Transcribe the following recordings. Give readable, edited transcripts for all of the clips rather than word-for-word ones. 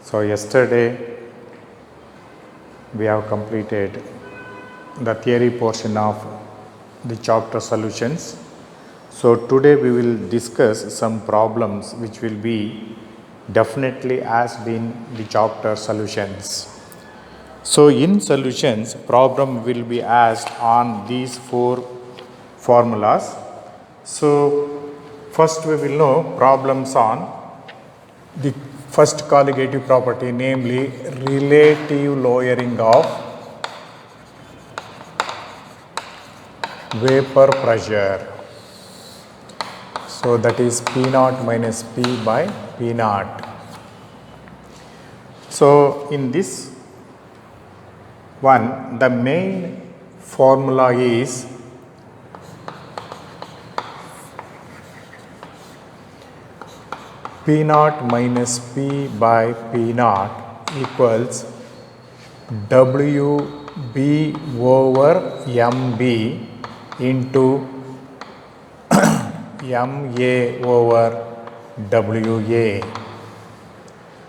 So yesterday we have completed the theory portion of the chapter solutions. So today we will discuss some problems which will be definitely asked in the chapter solutions. So in solutions, problem will be asked on these four formulas. So first we will know problems on the first colligative property, namely relative lowering of vapor pressure. So that is P naught minus P by P naught. So in this one, the main formula is P naught minus P by P naught equals WB over MB into MA over WA.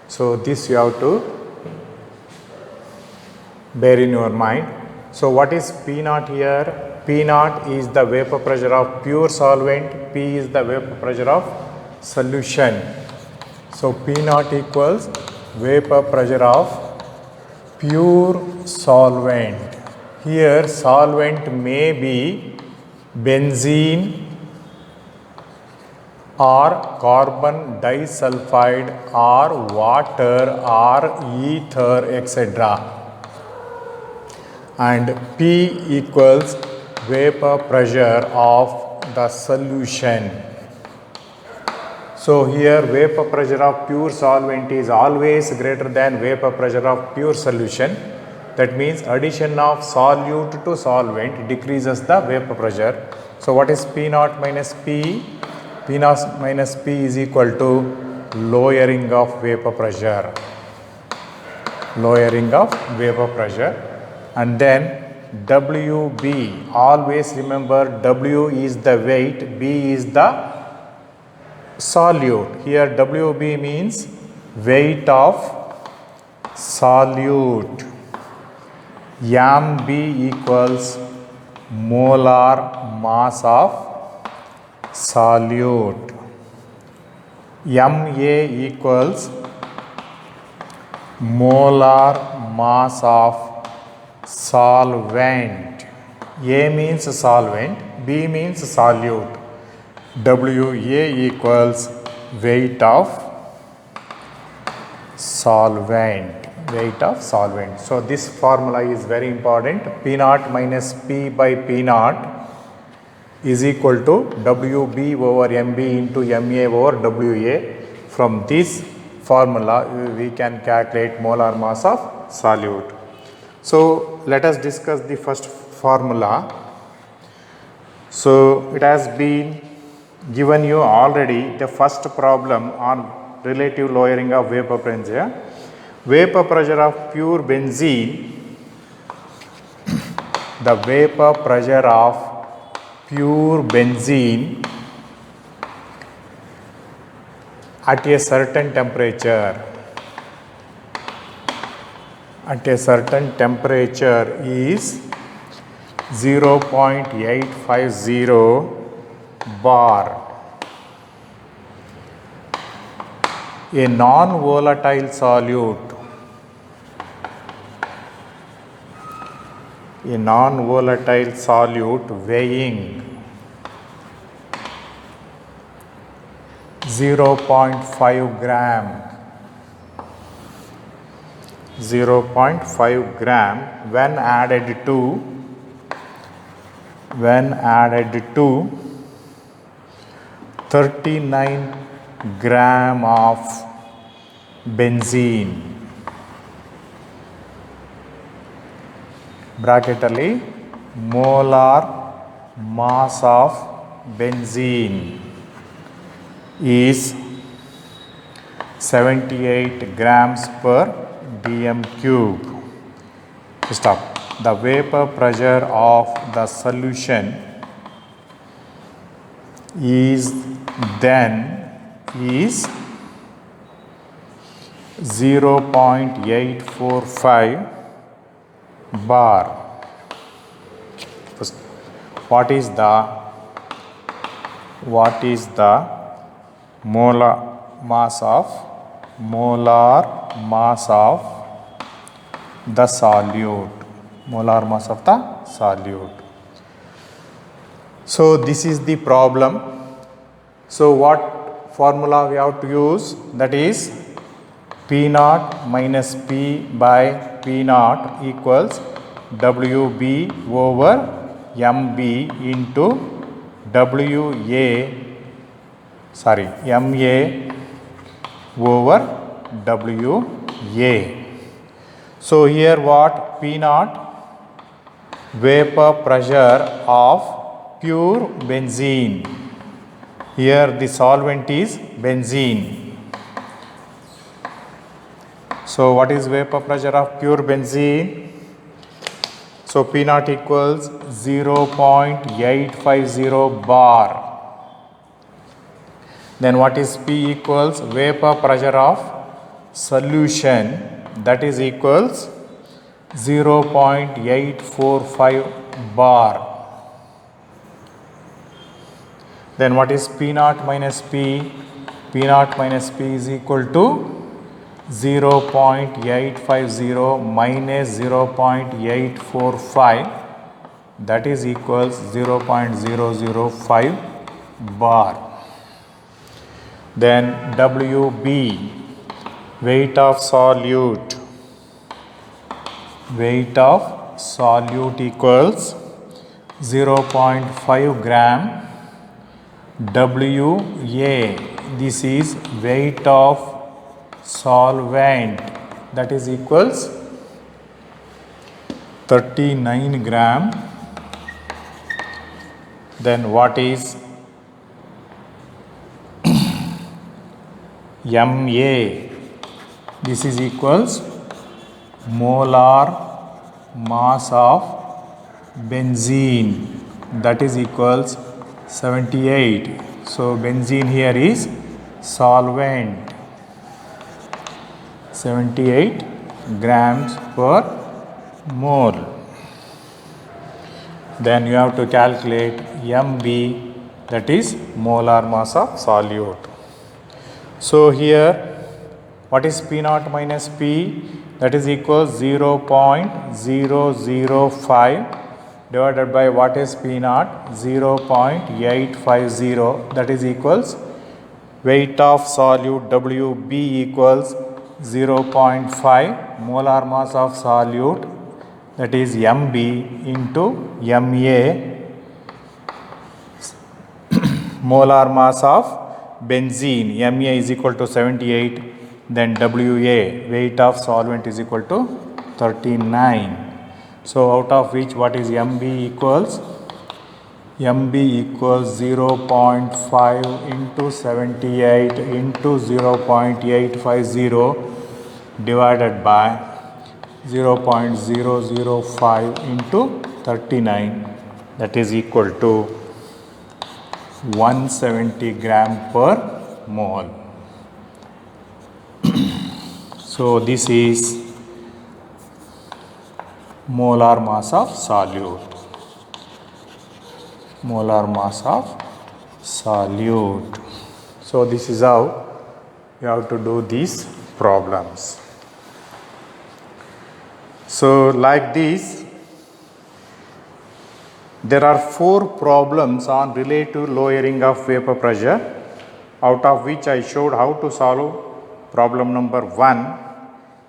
So this you have to bear in your mind. So what is P naught here? P naught is the vapor pressure of pure solvent, P is the vapor pressure of solution. So P naught equals vapor pressure of pure solvent. Here solvent may be benzene or carbon disulfide or water or ether, etc. And P equals vapor pressure of the solution. So here vapor pressure of pure solvent is always greater than vapor pressure of pure solution. That means addition of solute to solvent decreases the vapor pressure. So what is P naught minus P? P naught minus P is equal to lowering of vapor pressure. Lowering of vapor pressure. And then WB, always remember W is the weight, B is the solute. Here WB means weight of solute. MB equals molar mass of solute. MA equals molar mass of solvent. A means solvent, B means solute. WA equals weight of solvent. Weight of solvent. So this formula is very important. P naught minus P by P naught is equal to WB over MB into MA over WA. From this formula we can calculate molar mass of solute. So let us discuss the first formula. So it has been given you already the first problem on relative lowering of vapor pressure. Vapor pressure of pure benzene, the vapor pressure of pure benzene at a certain temperature is 0.850 bar. A non-volatile solute weighing 0.5 gram when added to 39 gram of benzene. Bracketally molar mass of benzene is 78 grams per dm cube. Stop. The vapor pressure of the solution is 0.845 bar. First, what is the molar mass of the solute? Molar mass of the solute. So this is the problem. So what formula we have to use? That is P naught minus P by P naught equals WB over MB into MA over WA. So here what? P naught, vapor pressure of pure benzene. Here the solvent is benzene. So what is vapor pressure of pure benzene? So P naught equals 0.850 bar. Then what is P equals? Vapor pressure of solution, that is equals 0.845 bar. Then what is P naught minus P? P naught minus P is equal to 0.850 minus 0.845, that is equals 0.005 bar. Then WB, weight of solute equals 0.5 gram. WA, this is weight of solvent, that is equals 39 gram. Then what is MA? This is equals molar mass of benzene, that is equals 78. So benzene here is solvent, 78 grams per mole. Then you have to calculate MB, that is molar mass of solute. So here what is P naught minus P? That is equals 0.005 divided by what is P naught? 0.850, that is equals weight of solute WB equals 0.5 molar mass of solute, that is MB into MA molar mass of benzene. MA is equal to 78, then WA weight of solvent is equal to 39. So out of which what is MB equals? MB equals 0.5 into 78 into 0.850 divided by 0.005 into 39, that is equal to 170 gram per mole. So this is molar mass of solute. Molar mass of solute. So this is how you have to do these problems. So like this, there are 4 problems on relative lowering of vapor pressure, out of which I showed how to solve problem number 1.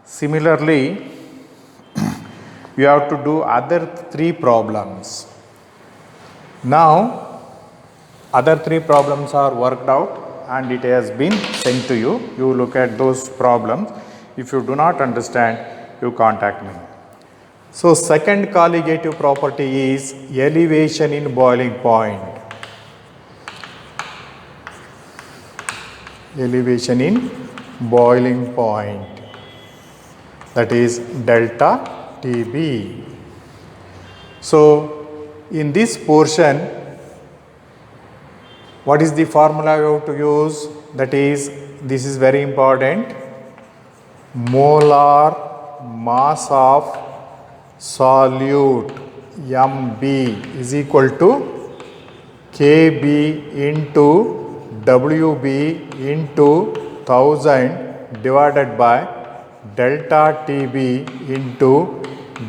Similarly, you have to do other 3 problems. Now, other 3 problems are worked out and it has been sent to you. You look at those problems. If you do not understand, you contact me. So, second colligative property is elevation in boiling point. Elevation in boiling point, that is delta TB. So, in this portion, what is the formula you have to use? That is, this is very important. molar mass of solute MB is equal to KB into WB into 1000 divided by delta TB into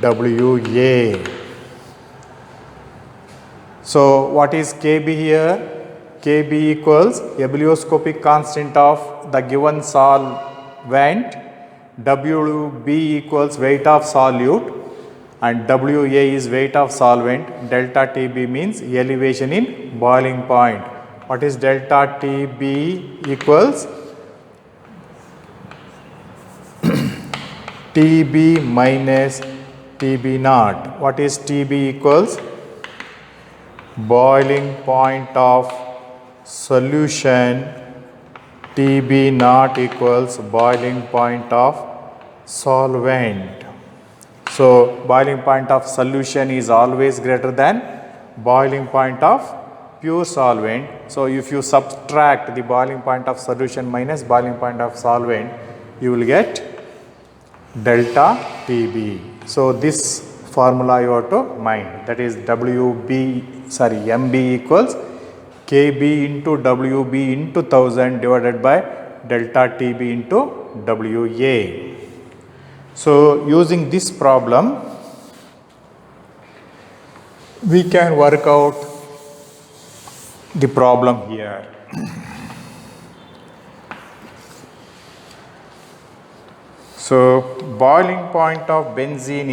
WA. So what is KB here? KB equals ebullioscopic constant of the given solvent, WB equals weight of solute, and WA is weight of solvent. Delta TB means elevation in boiling point. What is delta TB equals? TB minus TB naught. What is TB equals? Boiling point of solution. TB naught equals boiling point of solvent. So boiling point of solution is always greater than boiling point of pure solvent. So if you subtract the boiling point of solution minus boiling point of solvent, you will get delta TB. So this formula you have to mind, that is MB equals KB into WB into 1000 divided by delta TB into WA. So using this problem, we can work out the problem here. So boiling point of benzene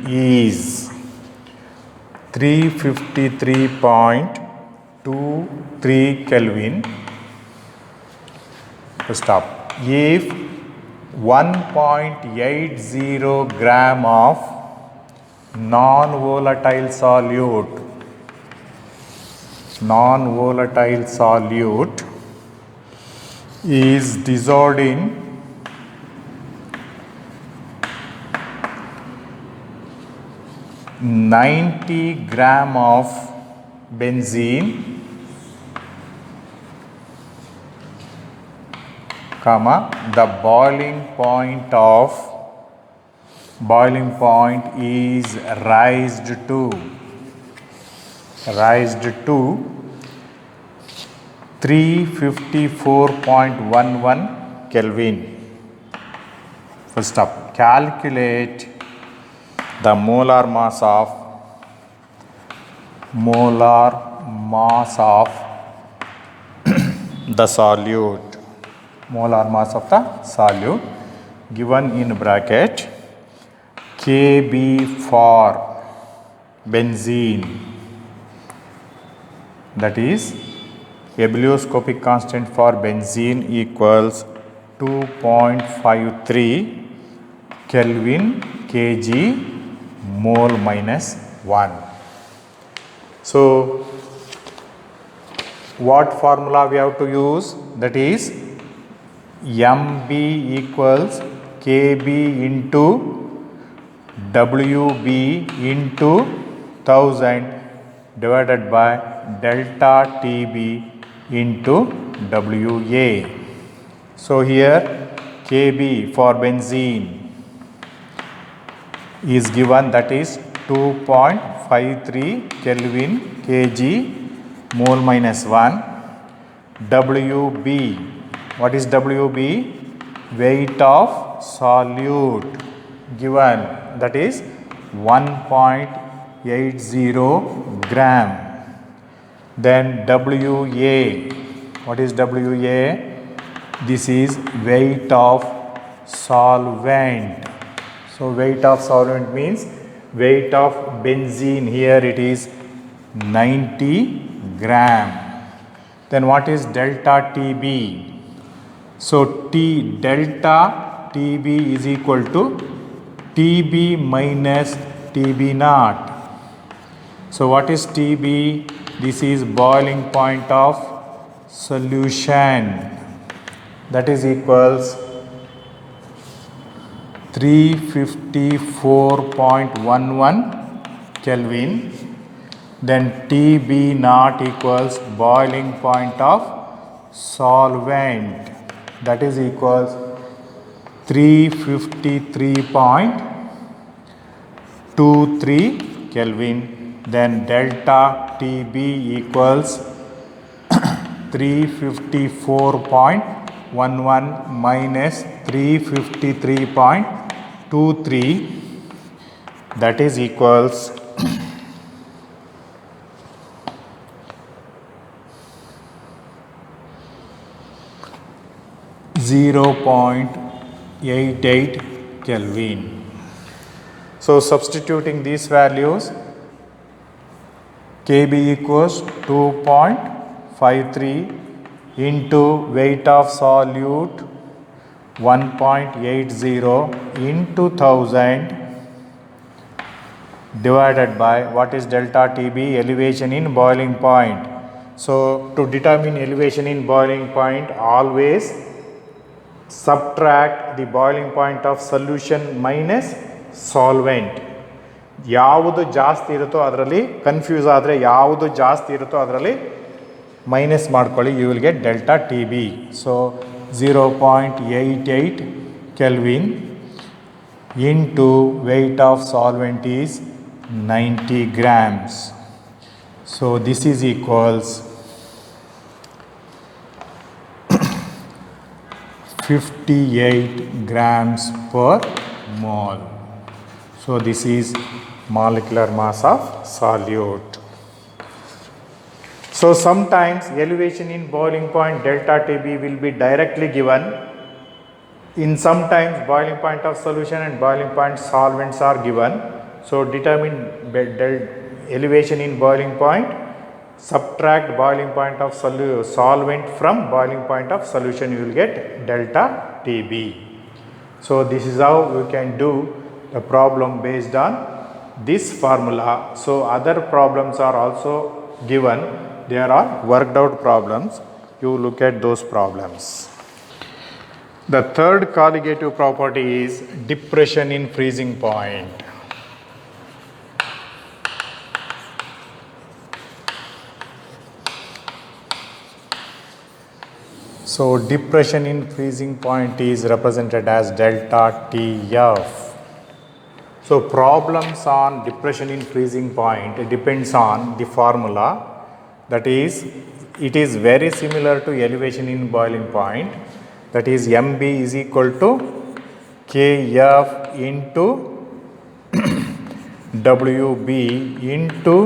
is 353.23 Kelvin. Stop. If 1.80 gram of non-volatile solute is dissolved in 90 gram of benzene, the boiling point is raised to 354.11 Kelvin. First up, calculate the molar mass of the solute. Molar mass of the solute given in bracket. Kb for benzene, that is ebullioscopic constant for benzene equals 2.53 Kelvin kg mole minus 1. So what formula we have to use? That is MB equals KB into WB into 1000 divided by delta TB into WA. So here KB for benzene is given, that is 2.53 Kelvin kg mole minus 1. WB, what is WB? Weight of solute given, that is 1.80 gram. Then WA, what is WA? This is weight of solvent. So weight of solvent means weight of benzene, here it is 90 gram. Then what is delta TB? So delta TB is equal to TB minus TB naught. So what is TB? This is boiling point of solution, that is equals 354.11 Kelvin. Then TB naught equals boiling point of solvent, that is equals 353.23 Kelvin. Then delta TB equals 354.11 minus 353.23, that is equals 0.88 Kelvin. So substituting these values, Kb equals 2.53 into weight of solute 1.80 into 1000 divided by what is delta TB, elevation in boiling point. So to determine elevation in boiling point, always subtract the boiling point of solution minus solvent. ಯಾವುದು ಜಾಸ್ತಿ ಇರುತ್ತೋ ಅದರಲ್ಲಿ confuse ಆದರೆ ಯಾವುದು ಜಾಸ್ತಿ ಇರುತ್ತೋ ಅದರಲ್ಲಿ minus ಮಾಡ್ಕೊಳ್ಳಿ, you will get delta T B. So 0.88 Kelvin into weight of solvent is 90 grams. So this is equals 58 grams per mole. So this is molecular mass of solute. So sometimes elevation in boiling point delta TB will be directly given. In sometimes boiling point of solution and boiling point solvents are given. So determine elevation in boiling point, subtract boiling point of solvent from boiling point of solution, you will get delta TB. So this is how we can do the problem based on this formula. So other problems are also given, there are worked out problems, you look at those problems. The third colligative property is depression in freezing point. So depression in freezing point is represented as delta TF. So problems on depression in freezing point depends on the formula, that is it is very similar to elevation in boiling point, that is MB is equal to KF into WB into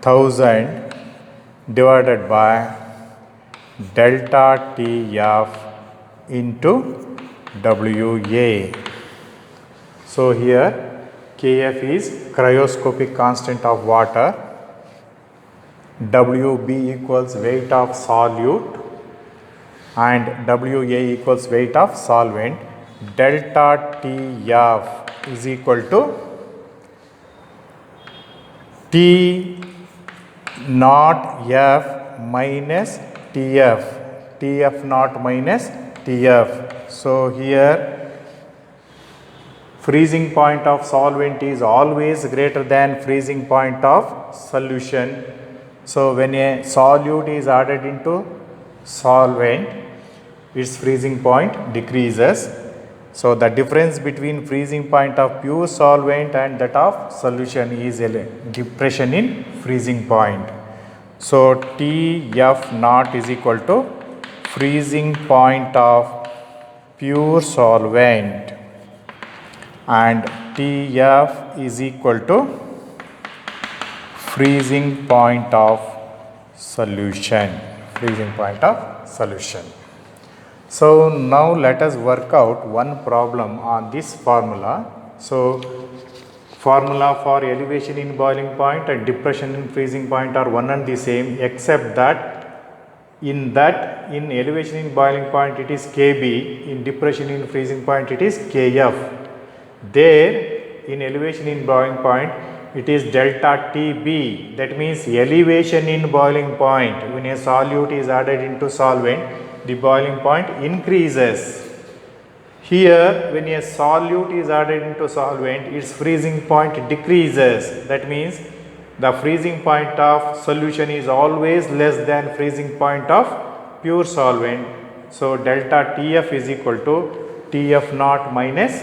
1000 divided by delta TF into WA. So here Kf is cryoscopic constant of water, WB equals weight of solute and WA equals weight of solvent. Delta TF is equal to T naught F minus TF, TF naught minus TF. So here freezing point of solvent is always greater than freezing point of solution. So when a solute is added into solvent, its freezing point decreases. So the difference between freezing point of pure solvent and that of solution is depression in freezing point. So TF naught is equal to freezing point of pure solvent and TF is equal to freezing point of solution, freezing point of solution. So now let us work out one problem on this formula. So formula for elevation in boiling point and depression in freezing point are one and the same, except that in elevation in boiling point it is Kb, in depression in freezing point it is Kf. There in elevation in boiling point it is delta TB, that means elevation in boiling point. When a solute is added into solvent, the boiling point increases. Here when a solute is added into solvent, its freezing point decreases. That means the freezing point of solution is always less than freezing point of pure solvent. So delta TF is equal to TF naught minus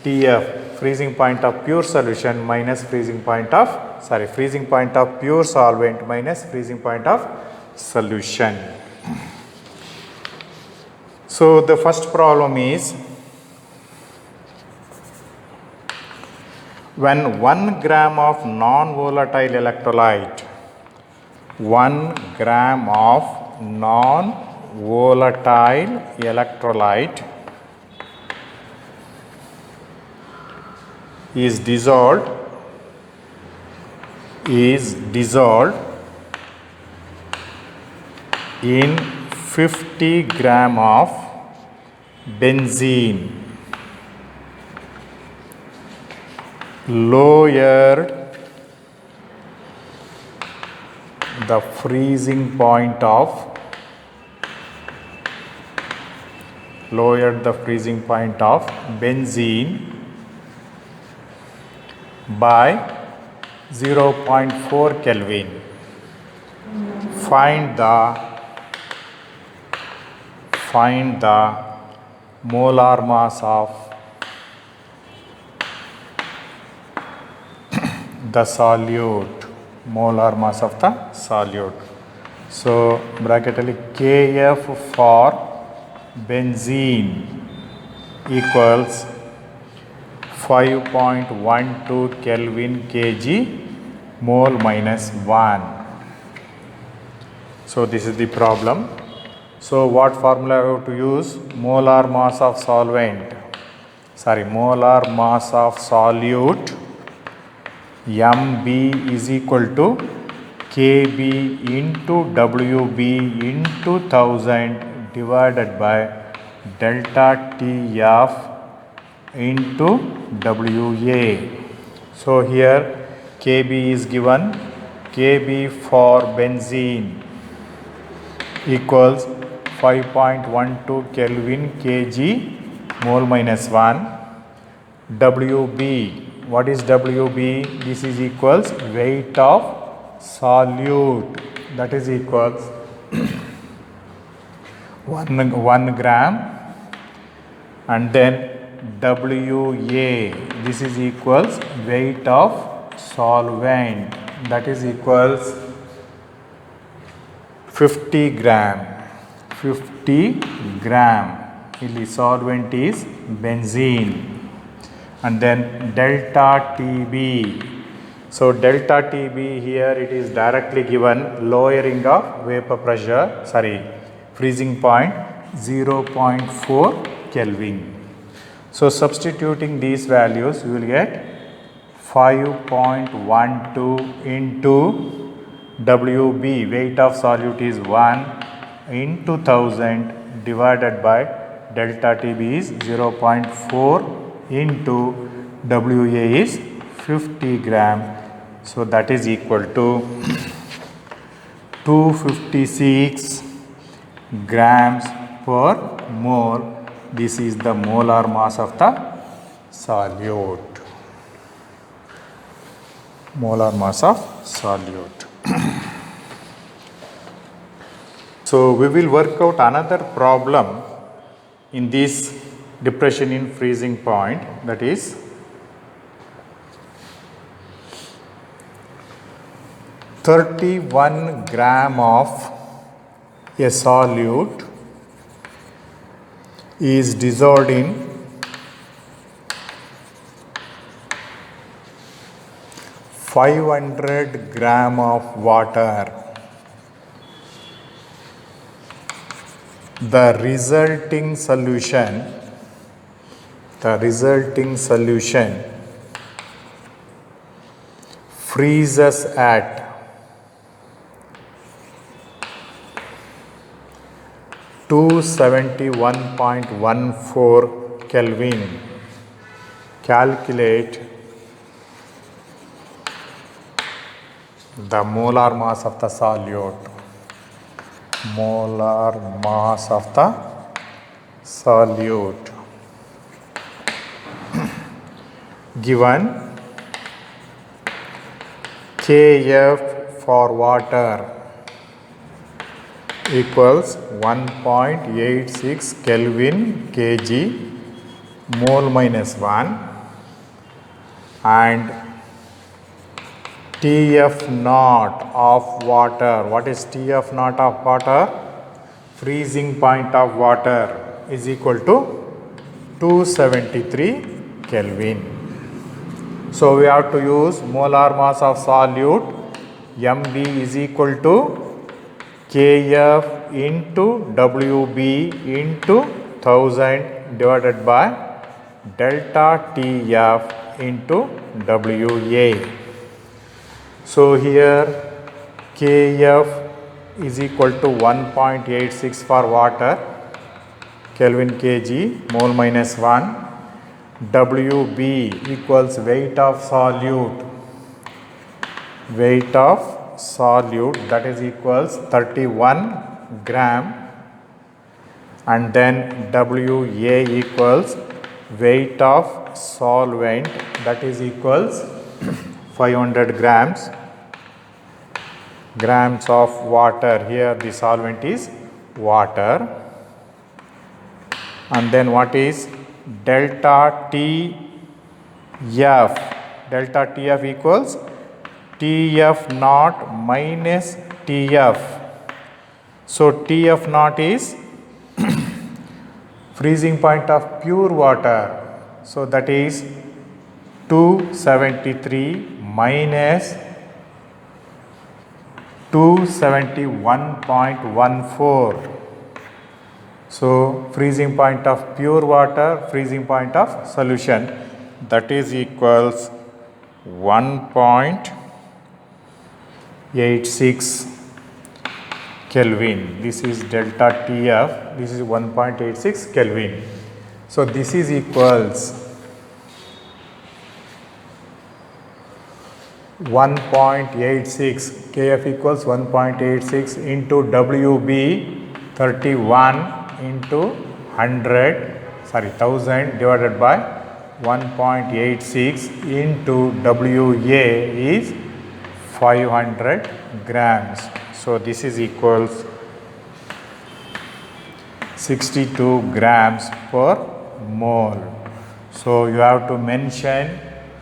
TF, freezing point of pure solution minus freezing point of pure solvent minus freezing point of solution. So the first problem is, when 1 gram of non-volatile electrolyte, 1 gram of non-volatile electrolyte is dissolved in 50 gram of benzene, lowered the freezing point of benzene by 0.4 Kelvin. Find the molar mass of the solute, So bracket alli Kf for benzene equals 5.12 Kelvin kg mole minus 1. So this is the problem. So what formula we have to use? Molar mass of solute MB is equal to KB into WB into 1000 divided by delta TF into WA. So here KB is given, KB for benzene equals 5.12 Kelvin kg mole minus 1. WB, what is WB? This is equals weight of solute, that is equals 1 gram, and then WA, this is equals weight of solvent, that is equals 50 gram. ಇಲ್ಲಿ solvent is benzene, and then delta TB. So delta TB here it is directly given, lowering of vapor pressure, freezing point 0.4 Kelvin. So substituting these values, you will get 5.12 into WB, weight of solute is 1 into 1000 divided by delta TB is 0.4 into WA is 50 gram. So that is equal to 256 grams per mole. This is the molar mass of the solute. So we will work out another problem in this depression in freezing point, that is 31 gram of a solute is dissolved in 500 gram of water. The resulting solution freezes at 271.14 Kelvin. Calculate the molar mass of the solute. Given Kf for water equals 1.86 Kelvin kg mole minus 1, and Tf naught of water. What is Tf naught of water? Freezing point of water is equal to 273 Kelvin. So we have to use molar mass of solute. Mb is equal to Kf into Wb into 1000 divided by delta Tf into Wa. So here Kf is equal to 1.86 for water, Kelvin kg mole minus 1. Wb equals weight of solute, that is equals 31 gram, and then Wa equals weight of solvent, that is equals 500 grams of water. Here the solvent is water. And then what is delta Tf? Delta Tf equals Tf naught minus Tf. So Tf naught is freezing point of pure water. So that is 273 minus 271.14. So freezing point of pure water, freezing point of solution, that is equals 1.86 Kelvin. This is delta Tf, this is 1.86 Kelvin. So this is equals 1.86, Kf equals 1.86 into Wb 31 into 1000 divided by 1.86 into Wa is 500 grams. So this is equals 62 grams per mole. So you have to mention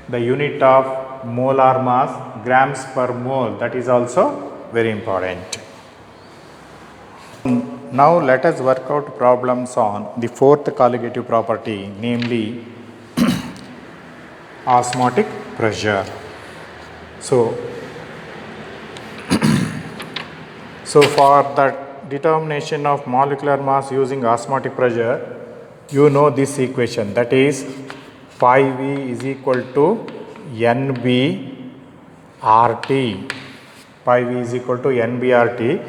the unit of molar mass, grams per mole, that is also very important. Now let us work out problems on the fourth colligative property, namely osmotic pressure. So for the determination of molecular mass using osmotic pressure, you know this equation, that is phi V is equal to NB RT. Pi V is equal to NBRT,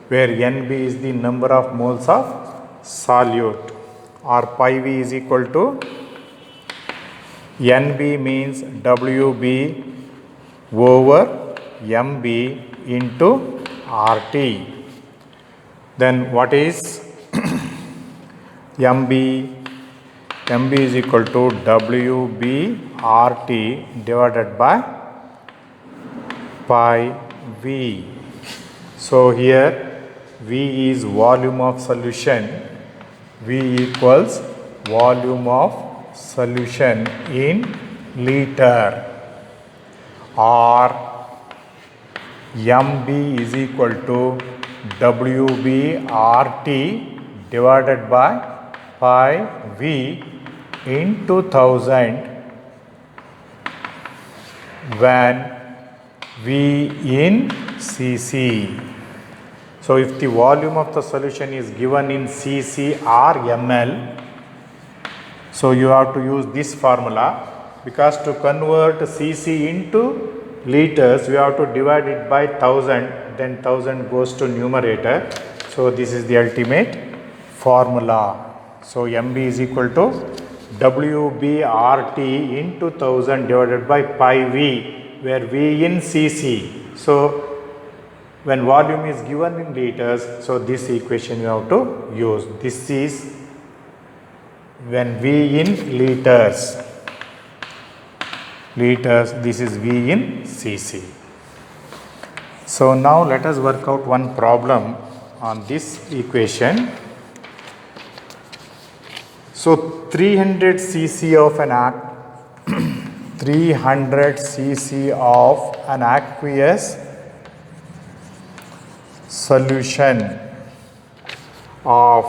where NB is the number of moles of solute, or pi V is equal to NB means WB over MB into RT. Then what is MB? MB is equal to WB RT divided by pi V. So here V is volume of solution. V equals volume of solution in liter, or MB is equal to WB RT divided by pi V into 1000 when V in cc. So if the volume of the solution is given in cc or ml, so you have to use this formula, because to convert cc into liters we have to divide it by 1000, then 1000 goes to numerator. So this is the ultimate formula. So MB is equal to WBRT into 1000 divided by pi V, where V in cc. So when volume is given in liters, so this equation you have to use. This is when V in liters, this is V in cc. So now let us work out one problem on this equation. So 300 cc of an 300 cc of an aqueous solution of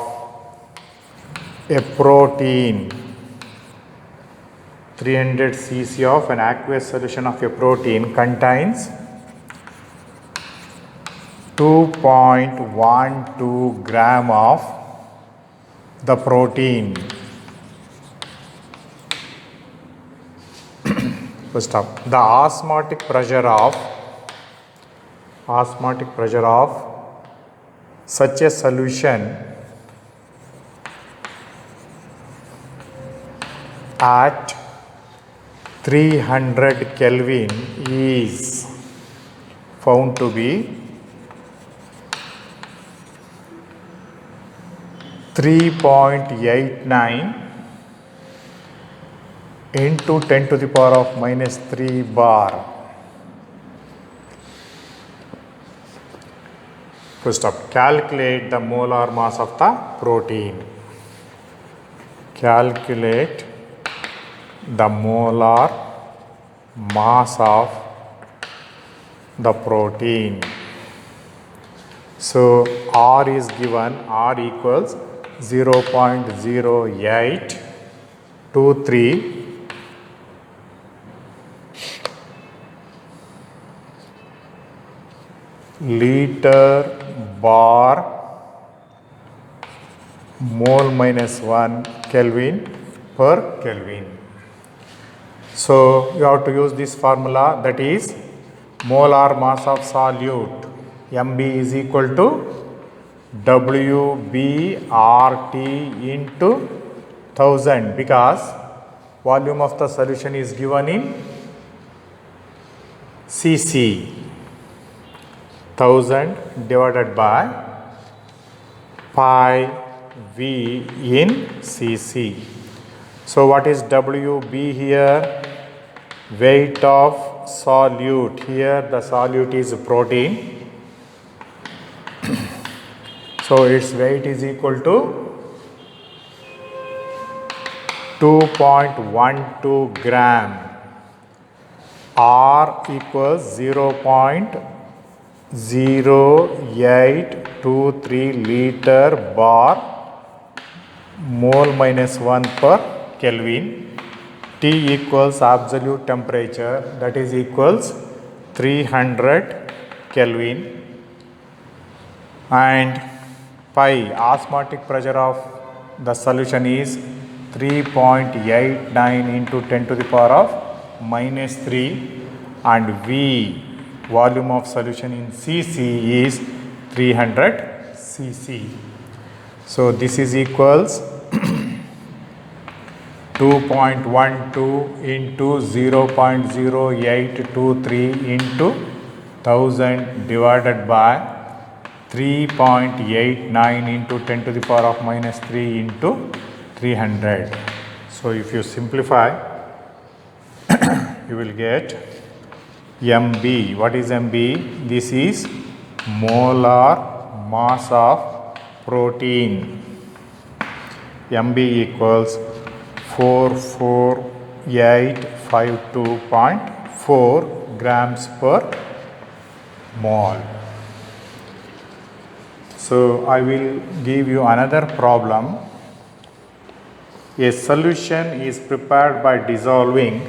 a protein, 300 cc of an aqueous solution of a protein contains 2.12 gram of the protein. First up, the osmotic pressure of such a solution at 300 Kelvin is found to be 3.89 into 10 to the power of minus 3 bar. First up, calculate the molar mass of the protein. Calculate the molar mass of the protein. So R is given, R equals 0.0823 liter bar mole minus 1 Kelvin per Kelvin. So you have to use this formula, that is molar mass of solute MB is equal to WBRT into 1000, because volume of the solution is given in cc, 1000 divided by pi V in cc. So what is WB here? Weight of solute. Here the solute is protein. So its weight is equal to 2.12 gram. R equals 0.0823 liter bar mole minus 1 per Kelvin. T equals absolute temperature, that is equals 300 Kelvin, and pi, osmotic pressure of the solution is 3.89 into 10 to the power of minus 3, and V, volume of solution in cc, is 300 cc. So this is equals 2.12 into 0.0823 into 1000 divided by 3.89 into 10 to the power of minus 3 into 300. So if you simplify, you will get MB. What is MB? This is molar mass of protein. MB equals 44852.4 grams per mole. So I will give you another problem. A solution is prepared by dissolving.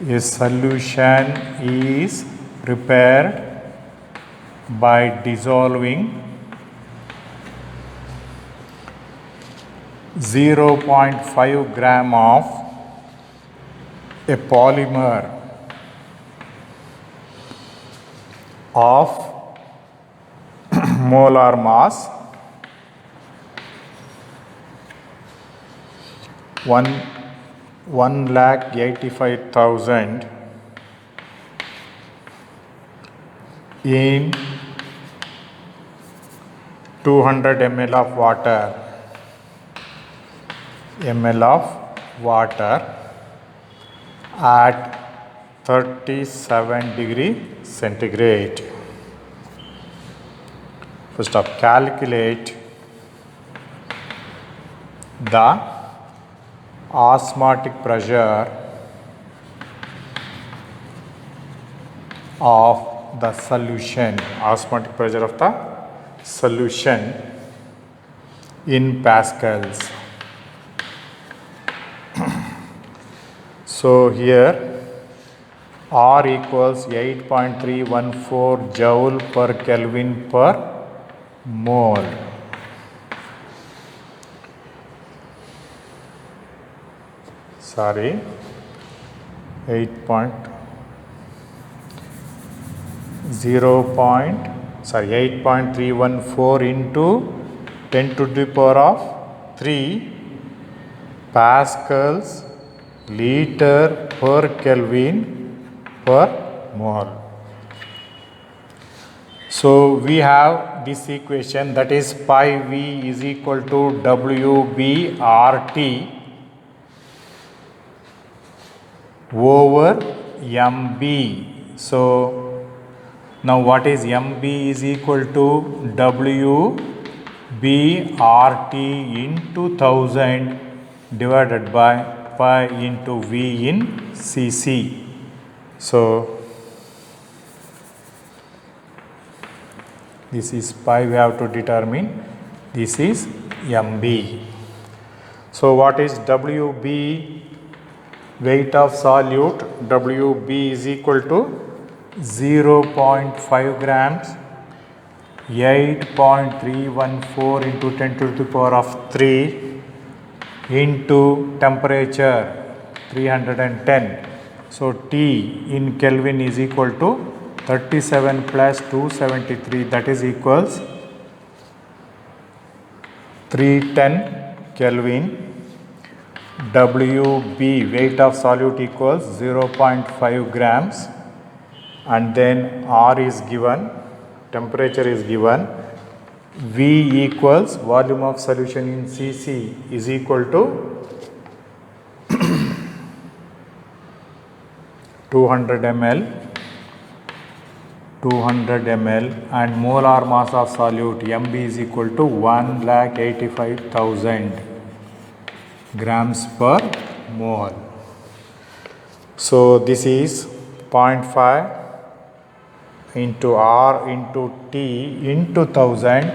A solution is prepared by dissolving 0.5 gram of a polymer of molar mass 1,85,000 in 200 ml of water at 37 degree centigrade. First of calculate the osmotic pressure of the solution, osmotic pressure of the solution in pascals. So here R equals 8.314 joule per Kelvin per mole. Sorry, 8.314 into 10 to the power of 3 pascals liter per Kelvin per mole. So we have this equation, that is pi V is equal to WB RT over MB. So now what is MB is equal to WB RT into 1000 divided by pi into V in cc. So this is pi, we have to determine, this is MB. So what is WB? Weight of solute, WB is equal to 0.5 grams, 8.314 into 10 to the power of 3 into temperature 310. So T in Kelvin is equal to 37 plus 273, that is equals 310 Kelvin. WB, weight of solute, equals 0.5 grams, and then R is given, temperature is given, V equals volume of solution in cc is equal to 200 ml, and molar mass of solute MB is equal to 1,85,000 grams per mole. So this is 0.5 into R into T into 1000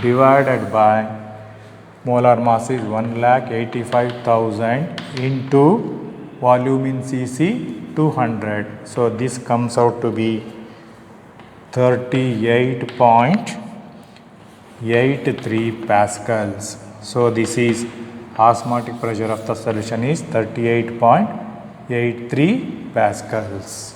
divided by molar mass is 1,85,000 into volume in cc 200. So this comes out to be 38.83 pascals. So this is osmotic pressure of the solution is 38.83 pascals.